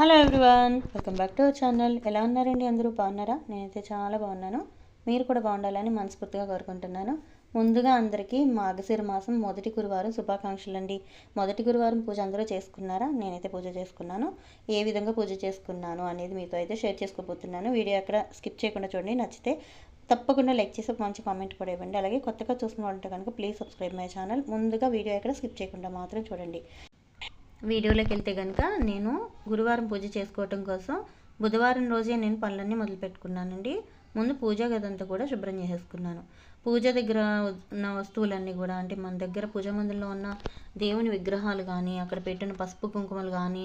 Hello everyone, welcome back to our channel. ఎలా ఉన్నారండి? అందరూ బాగున్నారా? నేనైతే చాలా బాగున్నాను. మీరు కూడా బాగుండాలని మనస్ఫూర్తిగా కోరుకుంటున్నాను. ముందుగా అందరికీ మార్గశిర మాసం మొదటి గురువారం శుభాకాంక్షలు అండి. మొదటి గురువారం పూజ అందరూ చేసుకున్నారా? నేనైతే పూజ చేసుకున్నాను. ఏ విధంగా పూజ చేసుకున్నాను అనేది మీతో అయితే షేర్ చేసుకోబోతున్నాను. వీడియో ఎక్కడ స్కిప్ చేయకుండా చూడండి. నచ్చితే తప్పకుండా లైక్ చేసి ఒక మంచి కామెంట్ కూడా ఇవ్వండి. అలాగే కొత్తగా చూసిన వాళ్ళంటే కనుక ప్లీజ్ సబ్స్క్రైబ్ మై ఛానల్. ముందుగా వీడియో ఎక్కడ స్కిప్ చేయకుండా మాత్రం చూడండి. వీడియోలోకి వెళ్తే కనుక నేను గురువారం పూజ చేసుకోవటం కోసం బుధవారం రోజే నేను పనులన్నీ మొదలు పెట్టుకున్నానండి. ముందు పూజా గదంతా కూడా శుభ్రం చేసేసుకున్నాను. పూజ దగ్గర ఉన్న వస్తువులన్నీ కూడా, అంటే మన దగ్గర పూజా మందిరంలో ఉన్న దేవుని విగ్రహాలు కానీ, అక్కడ పెట్టిన పసుపు కుంకుమలు కానీ,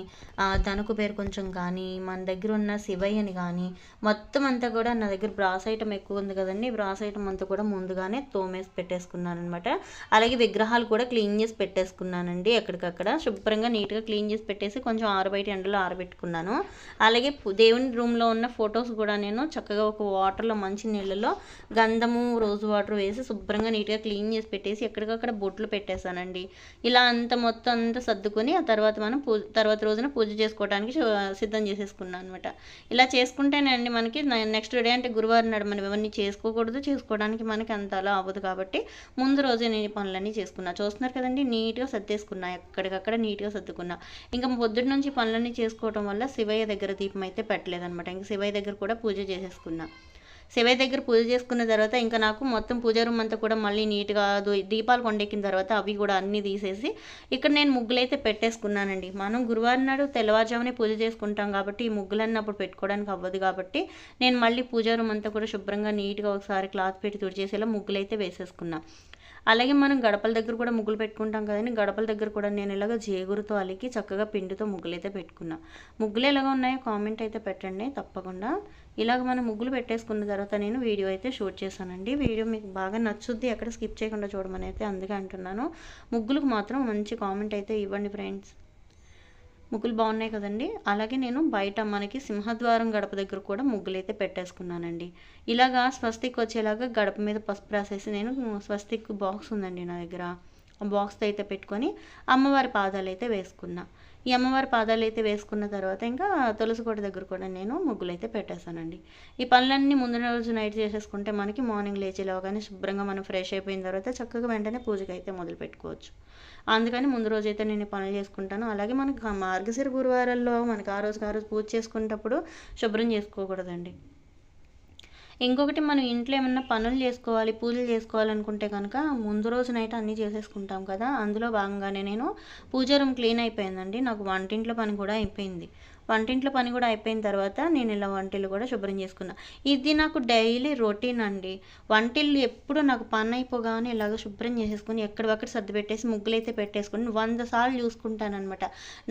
తణుకు పేరు కొంచెం కానీ, మన దగ్గర ఉన్న శివయ్యని కానీ మొత్తం అంతా కూడా, నా దగ్గర బ్రాస్ ఐటమ్ ఎక్కువ ఉంది కదండి, బ్రాస్ ఐటమ్ అంతా కూడా ముందుగానే తోమేసి పెట్టేసుకున్నాను అనమాట. అలాగే విగ్రహాలు కూడా క్లీన్ చేసి పెట్టేసుకున్నానండి. ఎక్కడికక్కడ శుభ్రంగా నీట్గా క్లీన్ చేసి పెట్టేసి కొంచెం ఆరబయట ఎండలో ఆరబెట్టుకున్నాను. అలాగే దేవుని రూమ్లో ఉన్న ఫొటోస్ కూడా నేను చక్కగా ఒక వాటర్లో, మంచి నీళ్ళలో గంధము, రోజు వాటర్ వేసి శుభ్రంగా నీట్గా క్లీన్ చేసి పెట్టేసి ఎక్కడికక్కడ బొట్లు పెట్టేశానండి. ఇలా అంత మొత్తం అంతా సర్దుకొని ఆ తర్వాత మనం తర్వాత రోజున పూజ చేసుకోవడానికి సిద్ధం చేసేసుకున్నాను అనమాట. ఇలా చేసుకుంటేనండి మనకి నెక్స్ట్ డే, అంటే గురువారం నాడు మనం ఇవన్నీ చేసుకోకూడదు, చేసుకోవడానికి మనకి అంత అలా అవ్వదు. కాబట్టి ముందు రోజే నేను పనులన్నీ చేసుకున్నా. చూస్తున్నారు కదండి, నీట్గా సర్దేసుకున్నా, ఎక్కడికక్కడ నీట్గా సర్దుకున్నా. ఇంకా పొద్దున్న నుంచి పనులన్నీ చేసుకోవడం వల్ల శివయ్య దగ్గర దీపం అయితే పెట్టలేదనమాట. ఇంకా శివయ్య దగ్గర కూడా పూజ చేసేసుకున్నా. శివయ్య దగ్గర పూజ చేసుకున్న తర్వాత ఇంకా నాకు మొత్తం పూజా రూమ్ అంతా కూడా మళ్ళీ నీట్గా దీపాలు కొండెక్కిన తర్వాత అవి కూడా అన్నీ తీసేసి ఇక్కడ నేను ముగ్గులైతే పెట్టేసుకున్నానండి. మనం గురువారం నాడు తెల్లవారుజామునే పూజ చేసుకుంటాం కాబట్టి ఈ ముగ్గులన్నీ అప్పుడు పెట్టుకోవడానికి అవ్వదు. కాబట్టి నేను మళ్ళీ పూజా రూమ్ అంతా కూడా శుభ్రంగా నీట్గా ఒకసారి క్లాత్ పెట్టి తుడిచేసేలా ముగ్గులైతే వేసేసుకున్నా. అలాగే మనం గడపల దగ్గర కూడా ముగ్గులు పెట్టుకుంటాం కదండి. గడపల దగ్గర కూడా నేను ఇలాగ జేగురుతో అలికి చక్కగా పిండితో ముగ్గులైతే పెట్టుకున్నా. ముగ్గులు ఎలాగ ఉన్నాయో కామెంట్ అయితే పెట్టండి తప్పకుండా. ఇలాగ మనం ముగ్గులు పెట్టేసుకున్న తర్వాత నేను వీడియో అయితే షూట్ చేశానండి. వీడియో మీకు బాగా నచ్చుద్ది, ఎక్కడ స్కిప్ చేయకుండా చూడమని అయితే అందుకే అంటున్నాను. ముగ్గులకు మాత్రం మంచి కామెంట్ అయితే ఇవ్వండి ఫ్రెండ్స్. ముగ్గులు బాగున్నాయి కదండి. అలాగే నేను బయట మనకి సింహద్వారం గడప దగ్గర కూడా ముగ్గులు అయితే పెట్టేసుకున్నానండి. ఇలాగా స్వస్తిక్ వచ్చేలాగా గడప మీద పసుపు రాసేసి నేను స్వస్తిక్ బాక్స్ ఉందండి నా దగ్గర, ఆ బాక్స్తో అయితే పెట్టుకొని అమ్మవారి పాదాలు అయితే వేసుకున్నా. ఈ అమ్మవారి పాదాలు అయితే వేసుకున్న తర్వాత ఇంకా తులసి కోట దగ్గర కూడా నేను ముగ్గులు అయితే పెట్టేశానండి. ఈ పనులన్నీ ముందు రోజు నైట్ చేసేసుకుంటే మనకి మార్నింగ్ లేచేలాగానే శుభ్రంగా మనం ఫ్రెష్ అయిపోయిన తర్వాత చక్కగా వెంటనే పూజకి అయితే మొదలు పెట్టుకోవచ్చు. అందుకని ముందు రోజు అయితే నేను పనులు చేసుకుంటాను. అలాగే మనకి మార్గశిర గురువారాల్లో మనకి ఆ రోజు పూజ చేసుకునేటప్పుడు శుభ్రం చేసుకోకూడదండి. ఇంకొకటి, మనం ఇంట్లో ఏమన్నా పనులు చేసుకోవాలి, పూజలు చేసుకోవాలనుకుంటే కనుక ముందు రోజు నైట్ అన్నీ చేసేసుకుంటాం కదా. అందులో భాగంగానే నేను పూజా రూమ్ క్లీన్ అయిపోయిందండి. నాకు వంటింట్లో పని కూడా అయిపోయింది. వంటింట్లో పని కూడా అయిపోయిన తర్వాత నేను ఇలా వంటిల్లు కూడా శుభ్రం చేసుకున్నా. ఇది నాకు డైలీ రొటీన్ అండి. వంటిల్లు ఎప్పుడు నాకు పని అయిపోగానే ఇలాగ శుభ్రం చేసేసుకుని ఎక్కడివక్కడ సర్ది పెట్టేసి ముగ్గులైతే పెట్టేసుకుని 100 సార్లు చూసుకుంటానమాట.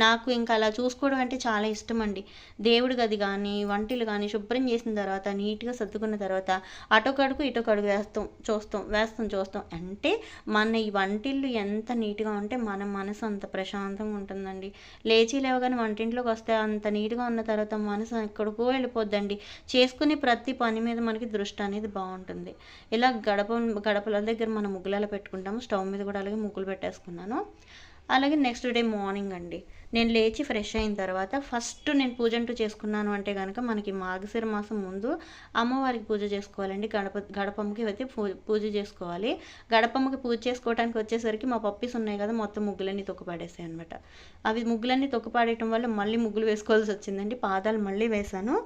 నాకు ఇంకా అలా చూసుకోవడం అంటే చాలా ఇష్టం అండి. దేవుడి గది కానీ, వంటిల్లు కానీ శుభ్రం చేసిన తర్వాత నీట్గా సర్దుకున్న తర్వాత అటొకడుగు ఇటొకడుగు చూస్తాం. అంటే మన ఈ వంటిల్లు ఎంత నీట్గా ఉంటే మన మనసు అంత ప్రశాంతంగా ఉంటుందండి. లేచి లేవగానే వంటింట్లోకి వస్తే అంత నీట్గా ఉన్న తర్వాత మనసు ఎక్కడికో వెళ్ళిపోద్దండి. చేసుకునే ప్రతి పని మీద మనకి దృష్టి అనేది బాగుంటుంది. ఇలా గడపల దగ్గర మనం ముగ్గులలో పెట్టుకుంటాము. స్టవ్ మీద కూడా అలాగే ముగ్గులు పెట్టేసుకున్నాను. అలాగే నెక్స్ట్ డే మార్నింగ్ అండి, నేను లేచి ఫ్రెష్ అయిన తర్వాత ఫస్ట్ నేను పూజ అంటూ చేసుకున్నాను అంటే కనుక మనకి మార్గశిర మాసం ముందు అమ్మవారికి పూజ చేసుకోవాలండి. గడపమ్మకి అయితే పూజ చేసుకోవాలి. గడపమ్మకి పూజ చేసుకోవడానికి వచ్చేసరికి మా పప్పీస్ ఉన్నాయి కదా, మొత్తం ముగ్గులన్నీ తొక్కుపాడేసాయి అనమాట. అవి ముగ్గులన్నీ తొక్కుపాడేయటం వల్ల మళ్ళీ ముగ్గులు వేసుకోవాల్సి వచ్చిందండి. పాదాలు మళ్ళీ వేశాను.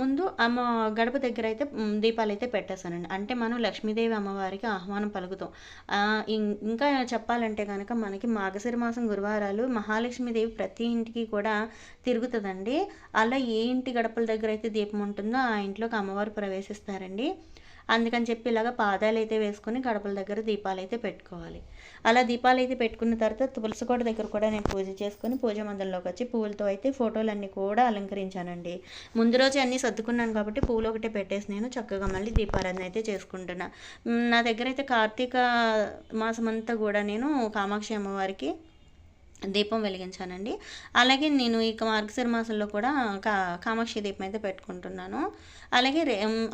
ముందు అమ్మ గడప దగ్గర అయితే దీపాలు అయితే పెట్టేశానండి. అంటే మనం లక్ష్మీదేవి అమ్మవారికి ఆహ్వానం పలుకుతాం. ఇంకా చెప్పాలంటే కనుక మనకి మార్గశిర మాసం గురువారాలు మహాలక్ష్మీదేవి ప్రతి ఇంటికి కూడా తిరుగుతుందండి. అలా ఏ ఇంటి గడపల దగ్గర అయితే దీపం ఉంటుందో ఆ ఇంట్లోకి అమ్మవారు ప్రవేశిస్తారండి. అందుకని చెప్పి ఇలాగ పాదాలు అయితే వేసుకొని గడపల దగ్గర దీపాలు అయితే పెట్టుకోవాలి. అలా దీపాలు అయితే పెట్టుకున్న తర్వాత తులసి కోట దగ్గర కూడా నేను పూజ చేసుకొని పూజ మందిరంలోకి వచ్చి పువ్వులతో అయితే ఫోటోలన్నీ కూడా అలంకరించానండి. ముందు రోజు అన్నీ సర్దుకున్నాను కాబట్టి పువ్వులు ఒకటే పెట్టేసి నేను చక్కగా మళ్ళీ దీపారాధన అయితే చేసుకుంటున్నా. నా దగ్గర అయితే కార్తీక మాసం అంతా కూడా నేను కామాక్షి అమ్మవారికి దీపం వెలిగించానండి. అలాగే నేను ఇక మార్గశిర మాసంలో కూడా కామాక్షి దీపం అయితే పెట్టుకుంటున్నాను. అలాగే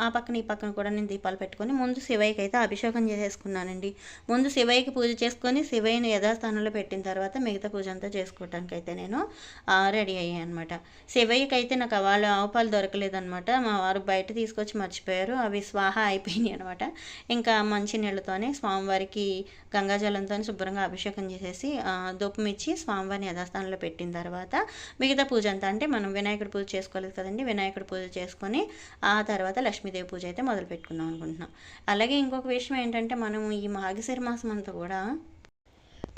ఆ పక్కన ఈ పక్కన కూడా నేను దీపాలు పెట్టుకొని ముందు శివయ్యకి అయితే అభిషేకం చేసేసుకున్నానండి. ముందు శివయ్యకి పూజ చేసుకొని శివయ్యని యథాస్థానంలో పెట్టిన తర్వాత మిగతా పూజ అంతా చేసుకోవడానికి అయితే నేను రెడీ అయ్యాను అనమాట. శివయ్యకి అయితే నాకు వాళ్ళు ఆవుపాలు దొరకలేదనమాట. మా వారు బయట తీసుకొచ్చి మర్చిపోయారు. అవి స్వాహ అయిపోయినాయి అనమాట. ఇంకా మంచి నీళ్ళతోనే స్వామివారికి గంగాజలంతో శుభ్రంగా అభిషేకం చేసేసి ధూపం ఇచ్చి స్వామివారిని యథాస్థానంలో పెట్టిన తర్వాత మిగతా పూజ అంతా అంటే మనం వినాయకుడి పూజ చేసుకోలేదు కదండి. వినాయకుడి పూజ చేసుకొని ఆ తర్వాత లక్ష్మీదేవి పూజ అయితే మొదలు పెట్టుకుందాం అనుకుంటున్నాం. అలాగే ఇంకొక విషయం ఏంటంటే మనం ఈ మార్గశిర మాసం అంతా కూడా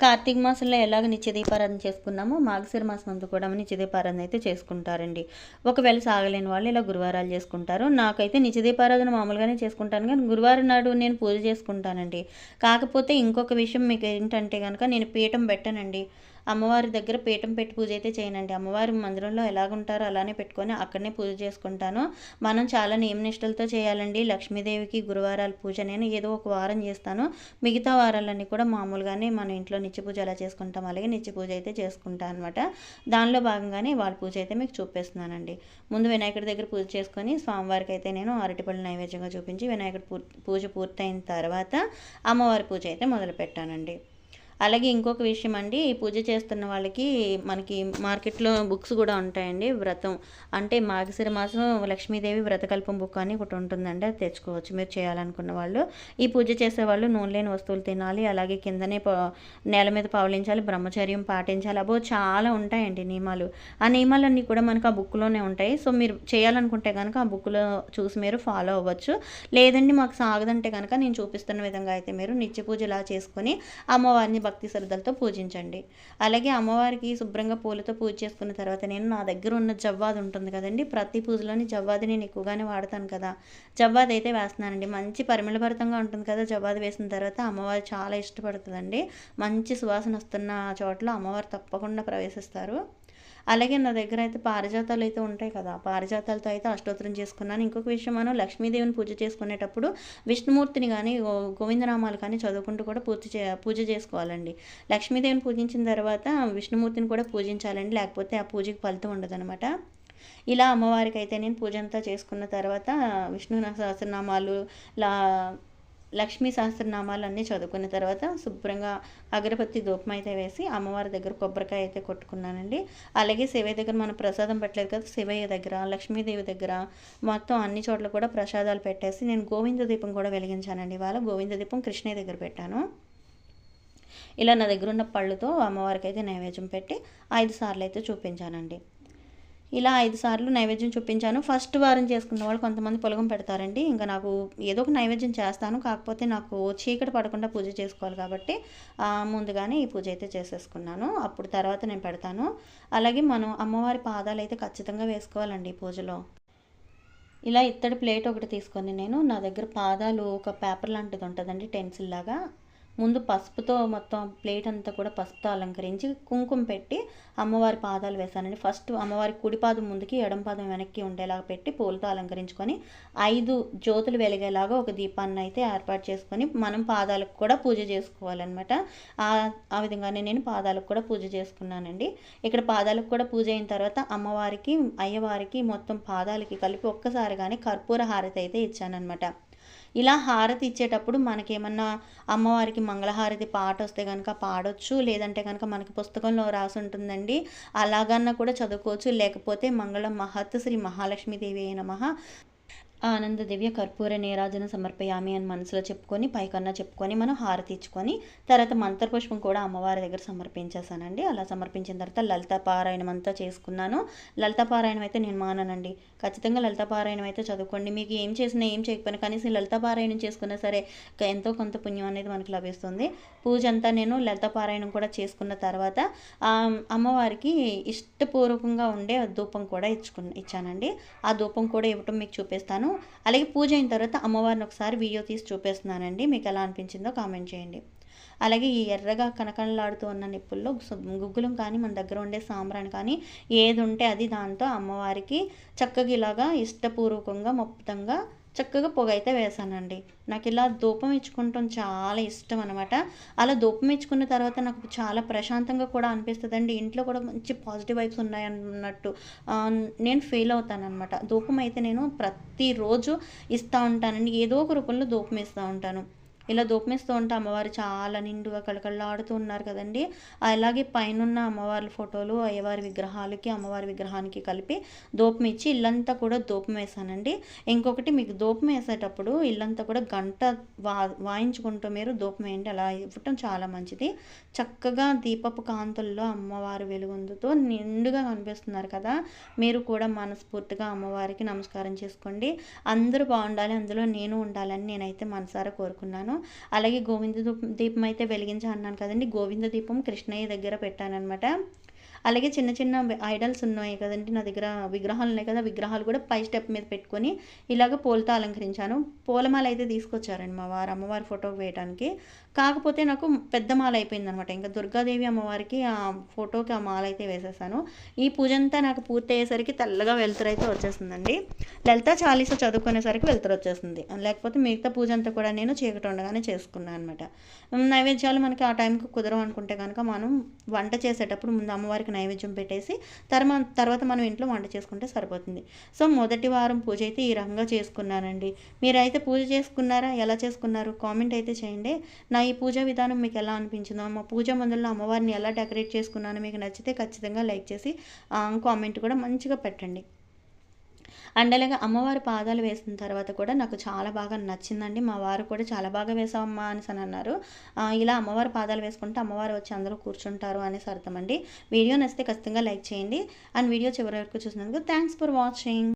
కార్తీక మాసంలో ఎలాగ నిత్య దీపారాధన చేసుకున్నామో మార్గశిర మాసం అంతా కూడా నిత్య దీపారాధన అయితే చేసుకుంటారండి. ఒకవేళ సాగలేని వాళ్ళు ఇలా గురువారాలు చేసుకుంటారు. నాకైతే నిత్య దీపారాధన మామూలుగానే చేసుకుంటాను, కానీ గురువారం నాడు నేను పూజ చేసుకుంటానండి. కాకపోతే ఇంకొక విషయం మీకు ఏంటంటే కనుక నేను పీఠం పెట్టానండి. అమ్మవారి దగ్గర పీఠం పెట్టి పూజ అయితే చేయనండి. అమ్మవారి మందిరంలో ఎలాగుంటారో అలానే పెట్టుకొని అక్కడనే పూజ చేసుకుంటాను. మనం చాలా నియమనిష్టలతో చేయాలండి. లక్ష్మీదేవికి గురువారాల పూజ నేను ఏదో ఒక వారం చేస్తాను. మిగతా వారాలన్నీ కూడా మామూలుగానే మన ఇంట్లో నిత్య పూజ ఎలా చేసుకుంటాం అలాగే నిత్య పూజ అయితే చేసుకుంటాను అనమాట. దానిలో భాగంగానే వాళ్ళ పూజ అయితే మీకు చూపిస్తున్నానండి. ముందు వినాయకుడి దగ్గర పూజ చేసుకొని స్వామివారికి అయితే నేను అరటిపళ్ళు నైవేద్యంగా చూపించి వినాయకుడి పూజ పూర్తయిన తర్వాత అమ్మవారి పూజ అయితే మొదలు పెట్టానండి. అలాగే ఇంకొక విషయం అండి, ఈ పూజ చేస్తున్న వాళ్ళకి మనకి మార్కెట్లో బుక్స్ కూడా ఉంటాయండి. వ్రతం అంటే మార్గశిర మాసం లక్ష్మీదేవి వ్రతకల్పం బుక్ అని ఒకటి ఉంటుందండి. అది తెచ్చుకోవచ్చు మీరు చేయాలనుకున్న వాళ్ళు. ఈ పూజ చేసేవాళ్ళు నూనె లేని వస్తువులు తినాలి, అలాగే కిందనే నేల మీద పవలించాలి, బ్రహ్మచర్యం పాటించాలి. అబో చాలా ఉంటాయండి నియమాలు. ఆ నియమాలన్నీ కూడా మనకు ఆ బుక్లోనే ఉంటాయి. సో మీరు చేయాలనుకుంటే కనుక ఆ బుక్లో చూసి మీరు ఫాలో అవ్వచ్చు. లేదండి మాకు సాగదంటే కనుక నేను చూపిస్తున్న విధంగా అయితే మీరు నిత్య పూజ ఇలా చేసుకొని అమ్మవారిని భక్తి శ్రద్ధలతో పూజించండి. అలాగే అమ్మవారికి శుభ్రంగా పూలతో పూజ చేసుకున్న తర్వాత నేను నా దగ్గర ఉన్న జవ్వాది ఉంటుంది కదండి, ప్రతి పూజలోని జవ్వాది నేను ఎక్కువగానే వాడతాను కదా, జవ్వాది అయితే వేస్తున్నానండి. మంచి పరిమళభరితంగా ఉంటుంది కదా జవ్వాది వేసిన తర్వాత. అమ్మవారు చాలా ఇష్టపడుతుందండి. మంచి సువాసన వస్తున్న చోట్ల అమ్మవారు తప్పకుండా ప్రవేశిస్తారు. అలాగే నా దగ్గర అయితే పారిజాతాలు అయితే ఉంటాయి కదా, పారిజాతాలతో అయితే అష్టోత్తరం చేసుకున్నాను. ఇంకొక విషయం, మనం లక్ష్మీదేవిని పూజ చేసుకునేటప్పుడు విష్ణుమూర్తిని కానీ గోవిందనామాలు కానీ చదువుకుంటూ కూడా పూజ చేసుకోవాలండి. లక్ష్మీదేవిని పూజించిన తర్వాత విష్ణుమూర్తిని కూడా పూజించాలండి, లేకపోతే ఆ పూజకి ఫలితం ఉండదనమాట. ఇలా అమ్మవారికి అయితే నేను పూజ అంతా చేసుకున్న తర్వాత విష్ణు సహస్రనామాలు లక్ష్మీ సహస్రనామాలు అన్నీ చదువుకున్న తర్వాత శుభ్రంగా అగరబత్తి ధూపం అయితే వేసి అమ్మవారి దగ్గర కొబ్బరికాయ అయితే కొట్టుకున్నానండి. అలాగే శివయ్య దగ్గర మనం ప్రసాదం పెట్టలేదు కదా, శివయ్య దగ్గర లక్ష్మీదేవి దగ్గర మొత్తం అన్ని చోట్ల కూడా ప్రసాదాలు పెట్టేసి నేను గోవింద దీపం కూడా వెలిగించానండి. ఇవాళ గోవింద దీపం కృష్ణయ్య దగ్గర పెట్టాను. ఇలా నా దగ్గర ఉన్న పళ్ళుతో అమ్మవారికి అయితే నైవేద్యం పెట్టి 5 సార్లు అయితే చూపించానండి. ఇలా 5 సార్లు నైవేద్యం చూపించాను. ఫస్ట్ వారం చేసుకున్న వాళ్ళు కొంతమంది పులగం పెడతారండి. ఇంకా నాకు ఏదో ఒక నైవేద్యం చేస్తాను, కాకపోతే నాకు చీకటి పడకుండా పూజ చేసుకోవాలి కాబట్టి ముందుగానే ఈ పూజ అయితే చేసేసుకున్నాను. అప్పుడు తర్వాత నేను పెడతాను. అలాగే మనం అమ్మవారి పాదాలు అయితే ఖచ్చితంగా వేసుకోవాలండి ఈ పూజలో. ఇలా ఇత్తడి ప్లేట్ ఒకటి తీసుకొని నేను నా దగ్గర పాదాలు ఒక పేపర్ లాంటిది ఉంటుందండి, టెన్సిల్ లాగా. ముందు పసుపుతో మొత్తం ప్లేట్ అంతా కూడా పసుపుతో అలంకరించి కుంకుమ పెట్టి అమ్మవారి పాదాలు వేశానండి. ఫస్ట్ అమ్మవారి కుడి పాదం ముందుకి ఎడం పాదం వెనక్కి ఉండేలాగా పెట్టి పూలతో అలంకరించుకొని 5 జ్యోతులు వెలిగేలాగా ఒక దీపాన్ని అయితే ఏర్పాటు చేసుకొని మనం పాదాలకు కూడా పూజ చేసుకోవాలన్నమాట. ఆ విధంగానే నేను పాదాలకు కూడా పూజ చేసుకున్నానండి. ఇక్కడ పాదాలకు కూడా పూజ అయిన తర్వాత అమ్మవారికి అయ్యవారికి మొత్తం పాదాలకి కలిపి ఒక్కసారిగానే కర్పూర హారతి అయితే ఇచ్చానన్నమాట. ఇలా హారతి ఇచ్చేటప్పుడు మనకేమన్నా అమ్మవారికి మంగళహారతి పాట వస్తే కనుక పాడొచ్చు, లేదంటే కనుక మనకి పుస్తకంలో రాసి ఉంటుందండి, అలాగన్నా కూడా చదువుకోవచ్చు. లేకపోతే మంగళం మహత్ శ్రీ మహాలక్ష్మీదేవి నమః ఆనంద దివ్య కర్పూర నీరాజన సమర్పయామి అని మనసులో చెప్పుకొని పైకన్నా చెప్పుకొని మనం హారతి ఇచ్చుకొని తర్వాత మంత్రపుష్పం కూడా అమ్మవారి దగ్గర సమర్పించేసానండి. అలా సమర్పించిన తర్వాత లలితా పారాయణం అంతా చేసుకున్నాను. లలితా పారాయణం అయితే నేను మాననండి, ఖచ్చితంగా లలితా పారాయణం అయితే చదువుకోండి. మీకు ఏం చేసినా ఏం చేయకపోయినా కనీసం లలితా పారాయణం చేసుకున్నా సరే ఎంతో కొంత పుణ్యం అనేది మనకు లభిస్తుంది. పూజ అంతా నేను లలితా పారాయణం కూడా చేసుకున్న తర్వాత అమ్మవారికి ఇష్టపూర్వకంగా ఉండే ధూపం కూడా ఇచ్చానండి. ఆ ధూపం కూడా ఇవ్వటం మీకు చూపిస్తాను. అలాగే పూజ అయిన తర్వాత అమ్మవారిని ఒకసారి వీడియో తీసి చూపిస్తున్నానండి, మీకు ఎలా అనిపించిందో కామెంట్ చేయండి. అలాగే ఈ ఎర్రగా కనకనలాడుతూ ఉన్న నిప్పుల్లో గుగ్గులం కానీ మన దగ్గర ఉండే సాంబ్రాణి కానీ ఏది ఉంటే అది దాంతో అమ్మవారికి చక్కగా ఇలాగా ఇష్టపూర్వకంగా మొత్తంగా చక్కగా పొగ అయితే వేసానండి. నాకు ఇలా ధూపం ఇచ్చుకుంటాం చాలా ఇష్టం అనమాట. అలా ధూపం ఇచ్చుకున్న తర్వాత నాకు చాలా ప్రశాంతంగా కూడా అనిపిస్తదండి. ఇంట్లో కూడా మంచి పాజిటివ్ వైబ్స్ ఉన్నాయన్నట్టు నేను ఫీల్ అవుతాననమాట. ధూపం అయితే నేను ప్రతిరోజు ఇస్తా ఉంటానండి. ఏదో ఒక రూపంలో ధూపం ఇస్తా ఉంటాను. ఇలా ధూపమిస్తూ ఉంటే అమ్మవారు చాలా నిండుగా కళకళలాడుతూ ఉన్నారు కదండీ! అలాగే పైనున్న అమ్మవార్ల ఫోటోలు, అయ్యవారి విగ్రహాలకి, అమ్మవారి విగ్రహానికి కలిపి ధూపం ఇచ్చి ఇల్లంతా కూడా ధూపం వేశానండి. ఇంకొకటి మీకు ధూపం వేసేటప్పుడు ఇల్లంతా కూడా గంట వా వాయించుకుంటూ మీరు ధూపం వేయండి. అలా ఇవ్వటం చాలా మంచిది. చక్కగా దీపపు కాంతుల్లో అమ్మవారు వెలుగొందుతూ నిండుగా కనిపిస్తున్నారు కదా! మీరు కూడా మనస్ఫూర్తిగా అమ్మవారికి నమస్కారం చేసుకోండి. అందరూ బాగుండాలి, అందులో నేను ఉండాలని నేనైతే మనసారా కోరుకున్నాను. అలాగే గోవింద దీపం అయితే వెలిగించా అన్నాను కదండి. గోవింద దీపం కృష్ణయ్య దగ్గర పెట్టాననమాట. అలాగే చిన్న చిన్న ఐడల్స్ ఉన్నాయి కదండి నా దగ్గర, విగ్రహాలు ఉన్నాయి కదా, విగ్రహాలు కూడా పై స్టెప్ మీద పెట్టుకొని ఇలాగ పూలతో అలంకరించాను. పూలమాల అయితే తీసుకొచ్చారండి మా వారు అమ్మవారి ఫోటో వేయడానికి. కాకపోతే నాకు పెద్ద మాల అయిపోయిందనమాట. ఇంకా దుర్గాదేవి అమ్మవారికి ఆ ఫోటోకి ఆ మాల అయితే వేసేసాను. ఈ పూజ అంతా నాకు పూర్తి అయ్యేసరికి తెల్లగా వెలుతురు అయితే వచ్చేసిందండి. లలితా చాలీస చదువుకునేసరికి వెలుతురు వచ్చేసింది. లేకపోతే మిగతా పూజ అంతా కూడా నేను చీకటి ఉండగానే చేసుకున్నాను అనమాట. నైవేద్యాలు మనకి ఆ టైంకి కుదరం అనుకుంటే కనుక మనం వంట చేసేటప్పుడు ముందు అమ్మవారికి నైవేద్యం పెట్టేసి తర్వాత మనం ఇంట్లో వంట చేసుకుంటే సరిపోతుంది. సో మొదటి వారం పూజ అయితే ఈ రకంగా చేసుకున్నానండి. మీరైతే పూజ చేసుకున్నారా? ఎలా చేసుకున్నారు? కామెంట్ అయితే చేయండి. నా ఈ పూజా విధానం మీకు ఎలా అనిపించిందో, మా పూజ మందుల్లో అమ్మవారిని ఎలా డెకరేట్ చేసుకున్నానో మీకు నచ్చితే ఖచ్చితంగా లైక్ చేసి కామెంట్ కూడా మంచిగా పెట్టండి. అండ్ అలాగే అమ్మవారి పాదాలు వేసిన తర్వాత కూడా నాకు చాలా బాగా నచ్చిందండి. మా వారు కూడా చాలా బాగా వేసావమ్మా అనేసి అని అన్నారు. ఇలా అమ్మవారి పాదాలు వేసుకుంటే అమ్మవారు వచ్చి అందరూ కూర్చుంటారు అనేసి అర్థం అండి. వీడియో నచ్చితే ఖచ్చితంగా లైక్ చేయండి. అండ్ వీడియో చివరి వరకు చూసినందుకు థ్యాంక్స్ ఫర్ వాచింగ్.